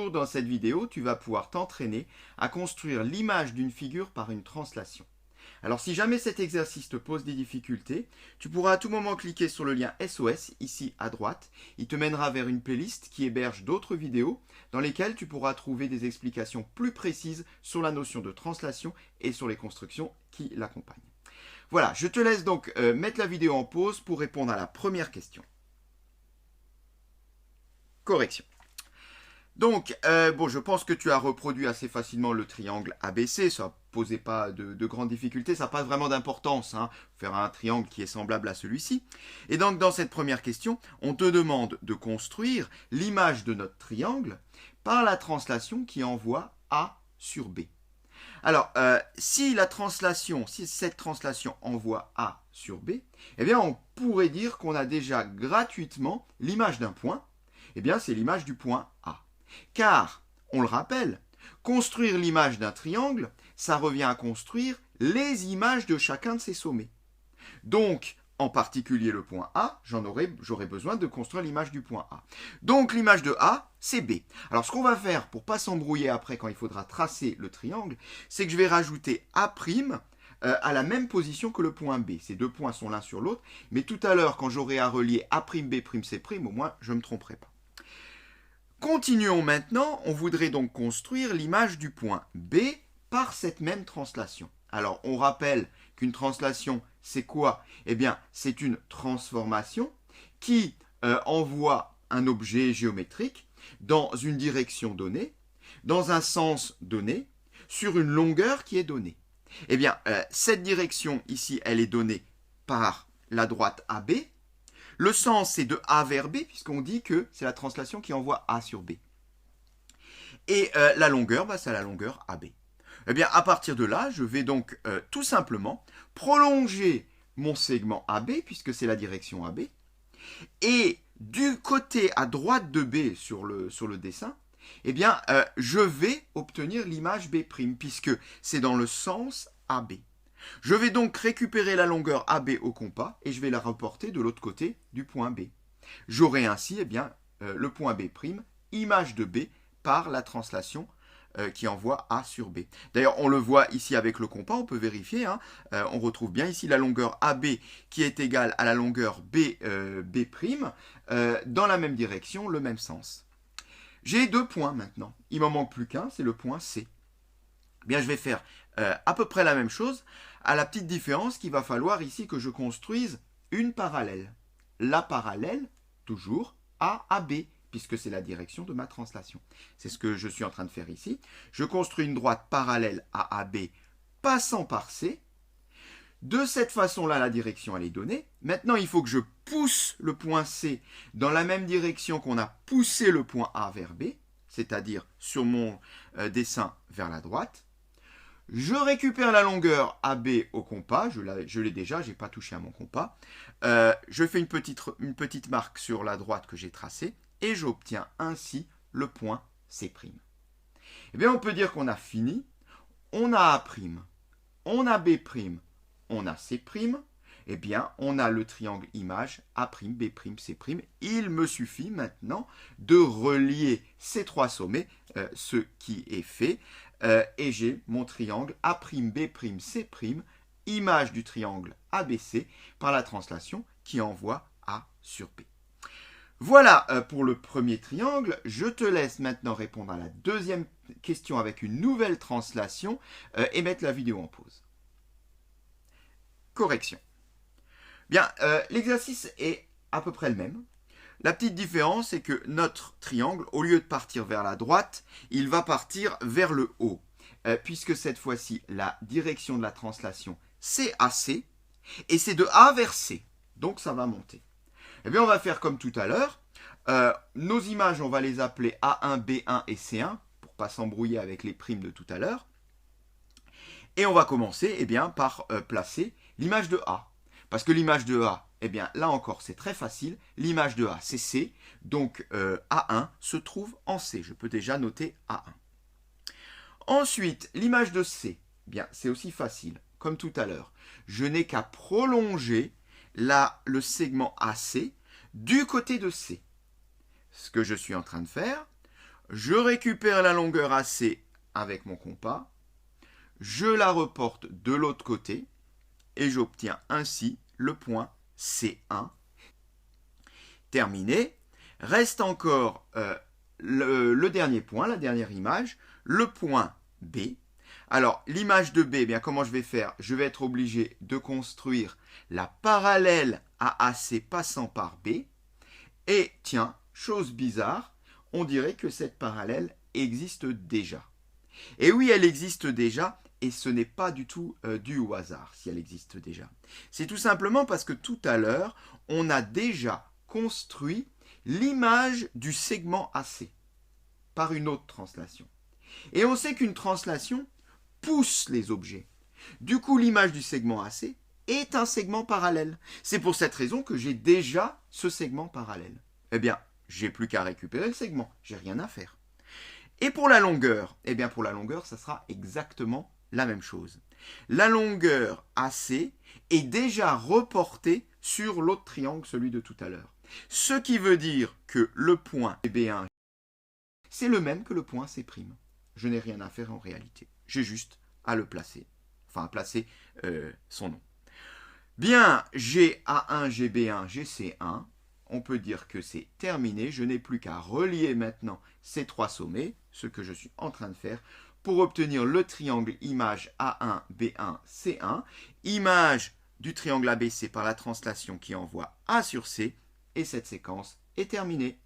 jour dans cette vidéo, tu vas pouvoir t'entraîner à construire l'image d'une figure par une translation. Alors si jamais cet exercice te pose des difficultés, tu pourras à tout moment cliquer sur le lien SOS ici à droite. Il te mènera vers une playlist qui héberge d'autres vidéos dans lesquelles tu pourras trouver des explications plus précises sur la notion de translation et sur les constructions qui l'accompagnent. Voilà, je te laisse donc mettre la vidéo en pause pour répondre à la première question. Correction. Donc, je pense que tu as reproduit assez facilement le triangle ABC, ça ne posait pas de grandes difficultés, ça n'a pas vraiment d'importance, faire un triangle qui est semblable à celui-ci. Et donc, dans cette première question, on te demande de construire l'image de notre triangle par la translation qui envoie A sur B. Alors, si cette translation envoie A sur B, eh bien, on pourrait dire qu'on a déjà gratuitement l'image d'un point, eh bien, c'est l'image du point A. Car, on le rappelle, construire l'image d'un triangle, ça revient à construire les images de chacun de ses sommets. Donc, en particulier le point A, j'aurai besoin de construire l'image du point A. Donc, l'image de A, c'est B. Alors, ce qu'on va faire pour ne pas s'embrouiller après quand il faudra tracer le triangle, c'est que je vais rajouter A' à la même position que le point B. Ces deux points sont l'un sur l'autre, mais tout à l'heure, quand j'aurai à relier A', B', C', au moins, je ne me tromperai pas. Continuons maintenant, on voudrait donc construire l'image du point B par cette même translation. Alors, on rappelle qu'une translation, c'est quoi? Eh bien, c'est une transformation qui envoie un objet géométrique dans une direction donnée, dans un sens donné, sur une longueur qui est donnée. Eh bien, cette direction ici, elle est donnée par la droite AB. Le sens, c'est de A vers B, puisqu'on dit que c'est la translation qui envoie A sur B. Et la longueur, c'est la longueur AB. Eh bien, à partir de là, je vais donc tout simplement prolonger mon segment AB, puisque c'est la direction AB. Et du côté à droite de B sur le dessin, eh bien, je vais obtenir l'image B', puisque c'est dans le sens AB. Je vais donc récupérer la longueur AB au compas et je vais la reporter de l'autre côté du point B. J'aurai ainsi le point B', image de B par la translation qui envoie A sur B. D'ailleurs, on le voit ici avec le compas, on peut vérifier. On retrouve bien ici la longueur AB qui est égale à la longueur B', dans la même direction, le même sens. J'ai deux points maintenant. Il m'en manque plus qu'un, c'est le point C. Bien, je vais faire à peu près la même chose, à la petite différence qu'il va falloir ici que je construise une parallèle. La parallèle, toujours, A à B, puisque c'est la direction de ma translation. C'est ce que je suis en train de faire ici. Je construis une droite parallèle à AB, passant par C. De cette façon-là, la direction, elle est donnée. Maintenant, il faut que je pousse le point C dans la même direction qu'on a poussé le point A vers B, c'est-à-dire sur mon dessin vers la droite. Je récupère la longueur AB au compas, je l'ai déjà, je n'ai pas touché à mon compas. Je fais une petite marque sur la droite que j'ai tracée et j'obtiens ainsi le point C'. Eh bien, on peut dire qu'on a fini. On a A', on a B', on a C'. Eh bien, on a le triangle image A', B', C'. Il me suffit maintenant de relier ces trois sommets, ce qui est fait. Et j'ai mon triangle A', B', C', image du triangle ABC par la translation qui envoie A sur B. Voilà pour le premier triangle. Je te laisse maintenant répondre à la deuxième question avec une nouvelle translation et mettre la vidéo en pause. Correction. Bien, l'exercice est à peu près le même. La petite différence, c'est que notre triangle, au lieu de partir vers la droite, il va partir vers le haut. Puisque cette fois-ci, la direction de la translation, c'est AC, et c'est de A vers C. Donc ça va monter. Eh bien, on va faire comme tout à l'heure. Nos images, on va les appeler A1, B1 et C1, pour ne pas s'embrouiller avec les primes de tout à l'heure. Et on va commencer par placer l'image de A. Parce que l'image de A, là encore, c'est très facile. L'image de A, c'est C. Donc, A1 se trouve en C. Je peux déjà noter A1. Ensuite, l'image de C, c'est aussi facile. Comme tout à l'heure, je n'ai qu'à prolonger le segment AC du côté de C. Ce que je suis en train de faire, Je récupère la longueur AC avec mon compas, je la reporte de l'autre côté et j'obtiens ainsi le point C1. Terminé. Reste encore le dernier point, la dernière image, le point B. Alors, l'image de B, eh bien, comment je vais faire? Je vais être obligé de construire la parallèle à AC passant par B. Et tiens, chose bizarre, on dirait que cette parallèle existe déjà. Et oui, elle existe déjà, et ce n'est pas du tout dû au hasard si elle existe déjà. C'est tout simplement parce que tout à l'heure, on a déjà construit l'image du segment AC par une autre translation. Et on sait qu'une translation pousse les objets. Du coup, l'image du segment AC est un segment parallèle. C'est pour cette raison que j'ai déjà ce segment parallèle. Eh bien, j'ai plus qu'à récupérer le segment, j'ai rien à faire. Et pour la longueur, eh bien pour la longueur, ça sera exactement la même chose. La longueur AC est déjà reportée sur l'autre triangle, celui de tout à l'heure. Ce qui veut dire que le point B1, c'est le même que le point C'. Je n'ai rien à faire en réalité. J'ai juste à le placer. Enfin, à placer son nom. Bien, j'ai A1, j'ai B1, j'ai C1. On peut dire que c'est terminé. Je n'ai plus qu'à relier maintenant ces trois sommets, ce que je suis en train de faire, pour obtenir le triangle image A1, B1, C1, image du triangle ABC par la translation qui envoie A sur C, et cette séquence est terminée.